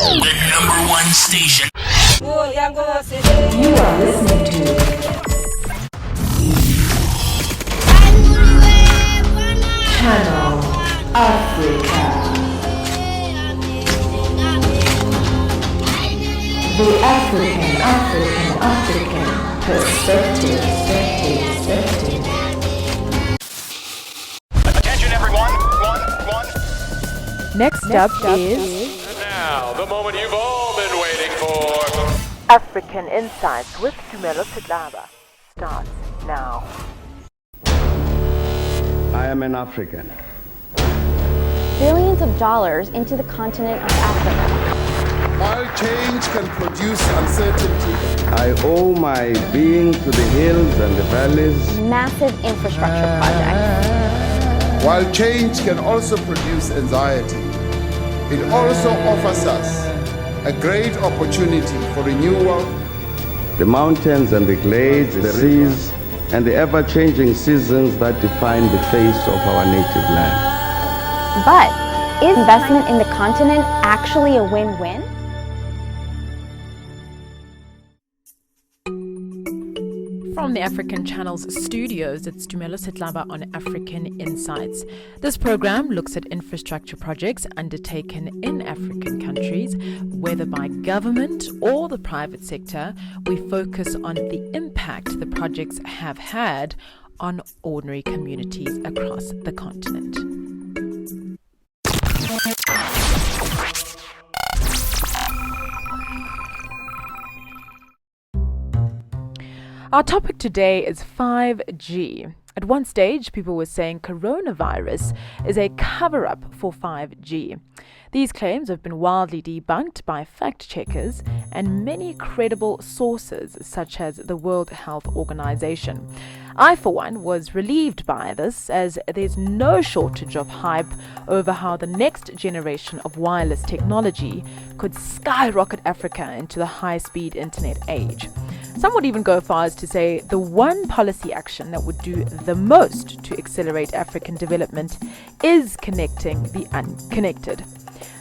The #1 station. You are listening to Channel Africa. The African perspective. Attention everyone. One. Next up is And now, the moment you've all been waiting for. African Insights with Tumelo Setlaba. Starts now. I am an African. Billions of dollars into the continent of Africa. While change can produce uncertainty, I owe my being to the hills and the valleys. Massive infrastructure projects. while change can also produce anxiety, it also offers us a great opportunity for renewal. The mountains and the glades, the seas, and the ever-changing seasons that define the face of our native land. But is investment in the continent actually a win-win? From the African Channel's studios, it's Tumelo Setlaba on African Insights. This program looks at infrastructure projects undertaken in African countries, whether by government or the private sector. We focus on the impact the projects have had on ordinary communities across the continent. Our topic today is 5G. At one stage, people were saying coronavirus is a cover-up for 5G. These claims have been wildly debunked by fact-checkers and many credible sources, such as the World Health Organization. I, for one, was relieved by this, as there's no shortage of hype over how the next generation of wireless technology could skyrocket Africa into the high-speed internet age. Some would even go far as to say the one policy action that would do the most to accelerate African development is connecting the unconnected.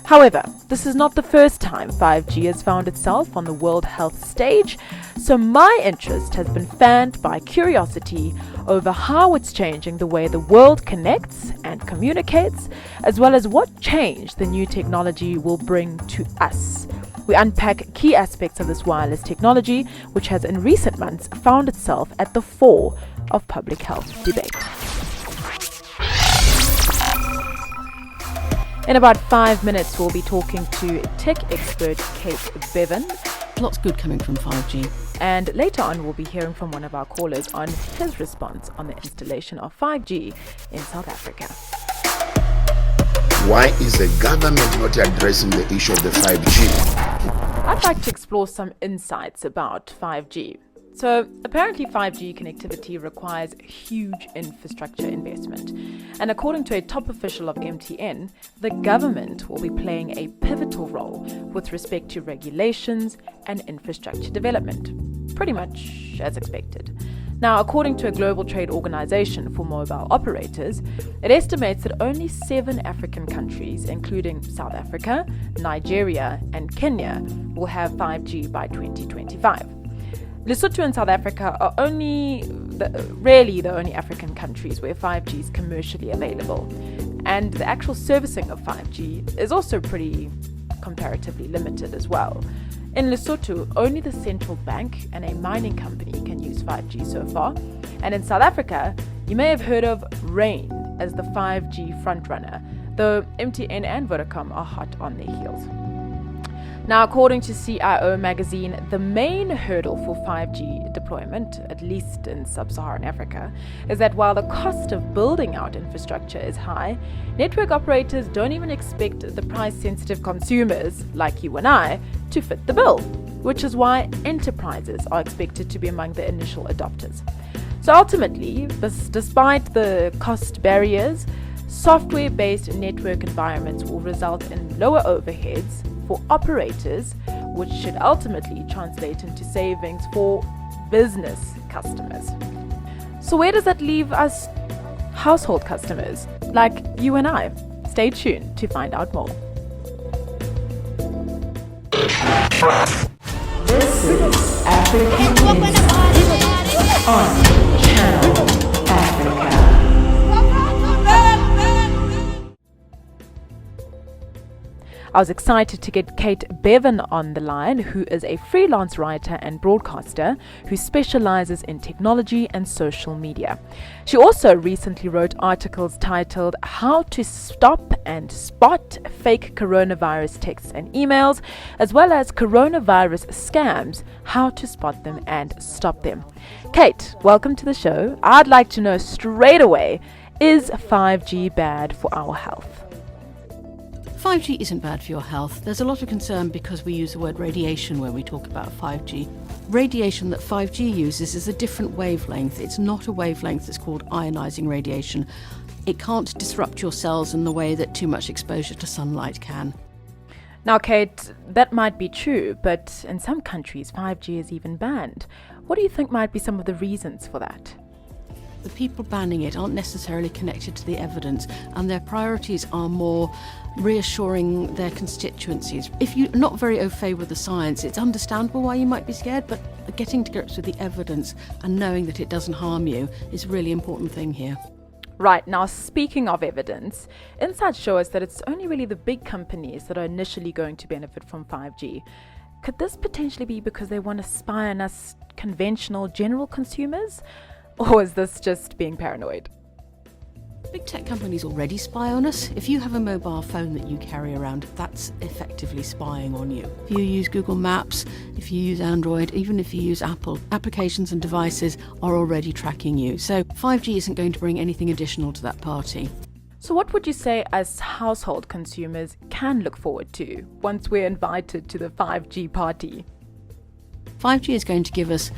However, this is not the first time 5G has found itself on the World Health stage, so my interest has been fanned by curiosity over how it's changing the way the world connects and communicates, as well as what change the new technology will bring to us. We unpack key aspects of this wireless technology, which has in recent months found itself at the fore of public health debate. In about 5 minutes, we'll be talking to tech expert Kate Bevan. Lots good coming from 5G. And later on, we'll be hearing from one of our callers on his response on the installation of 5G in South Africa. Why is the government not addressing the issue of the 5G? I'd like to explore some insights about 5G. So, apparently 5G connectivity requires huge infrastructure investment. And according to a top official of MTN, the government will be playing a pivotal role with respect to regulations and infrastructure development, pretty much as expected. Now, according to a global trade organization for mobile operators, it estimates that only 7 African countries, including South Africa, Nigeria, and Kenya, will have 5G by 2025. Lesotho and South Africa are rarely the only African countries where 5G is commercially available. And the actual servicing of 5G is also pretty comparatively limited as well. In Lesotho, only the central bank and a mining company can use 5G so far. And in South Africa, you may have heard of Rain as the 5G frontrunner, though MTN and Vodacom are hot on their heels. Now, according to CIO magazine, the main hurdle for 5G deployment, at least in sub-Saharan Africa, is that while the cost of building out infrastructure is high, network operators don't even expect the price-sensitive consumers, like you and I, to fit the bill, which is why enterprises are expected to be among the initial adopters. So ultimately, despite the cost barriers, software-based network environments will result in lower overheads for operators, which should ultimately translate into savings for business customers. So where does that leave us household customers, like you and I? Stay tuned to find out more. This is African Insights on Channel Africa. I was excited to get Kate Bevan on the line, who is a freelance writer and broadcaster who specializes in technology and social media. She also recently wrote articles titled How to Stop and Spot Fake Coronavirus Texts and Emails, as well as Coronavirus Scams, How to Spot Them and Stop Them. Kate, welcome to the show. I'd like to know straight away, is 5G bad for our health? 5G isn't bad for your health. There's a lot of concern because we use the word radiation when we talk about 5G. Radiation that 5G uses is a different wavelength. It's not a wavelength that's called ionizing radiation. It can't disrupt your cells in the way that too much exposure to sunlight can. Now, Kate, that might be true, but in some countries 5G is even banned. What do you think might be some of the reasons for that? The people banning it aren't necessarily connected to the evidence, and their priorities are more reassuring their constituencies. If you're not very au fait with the science, it's understandable why you might be scared, but getting to grips with the evidence and knowing that it doesn't harm you is a really important thing here. Right, now speaking of evidence, insights show us that it's only really the big companies that are initially going to benefit from 5G. Could this potentially be because they want to spy on us conventional general consumers? Or is this just being paranoid? Big tech companies already spy on us. If you have a mobile phone that you carry around, that's effectively spying on you. If you use Google Maps, if you use Android, even if you use Apple, applications and devices are already tracking you. So 5G isn't going to bring anything additional to that party. So what would you say as household consumers can look forward to once we're invited to the 5G party? 5G is going to give us,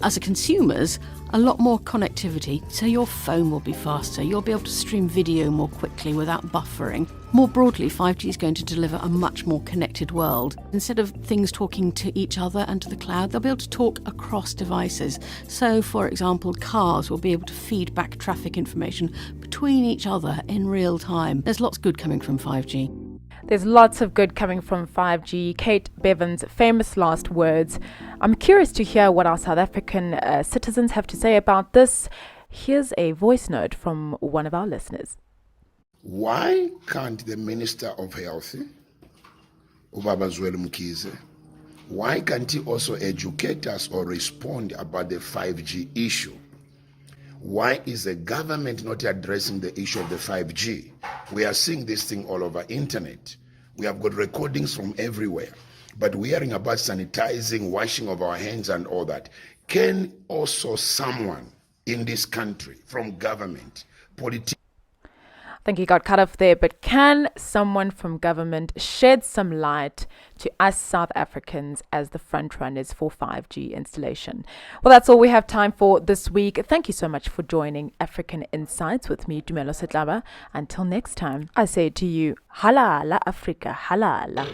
as consumers, a lot more connectivity, so your phone will be faster, you'll be able to stream video more quickly without buffering. More broadly, 5G is going to deliver a much more connected world. Instead of things talking to each other and to the cloud, they'll be able to talk across devices. So, for example, cars will be able to feed back traffic information between each other in real time. There's lots good coming from 5G. There's lots of good coming from 5G. Kate Bevan's famous last words. I'm curious to hear what our South African citizens have to say about this. Here's a voice note from one of our listeners. Why can't the Minister of Health, Ubaba Zweli Mkhize, why can't he also educate us or respond about the 5G issue? Why is the government not addressing the issue of the 5G? We are seeing this thing all over internet. We have got recordings from everywhere. But we're hearing about sanitizing, washing of our hands and all that. Can also someone in this country, from government, politicians, I think he got cut off there, but can someone from government shed some light to us South Africans as the front runners for 5G installation? Well, that's all we have time for this week. Thank you so much for joining African Insights with me, Tumelo Setlaba. Until next time, I say to you, halala Africa, halala.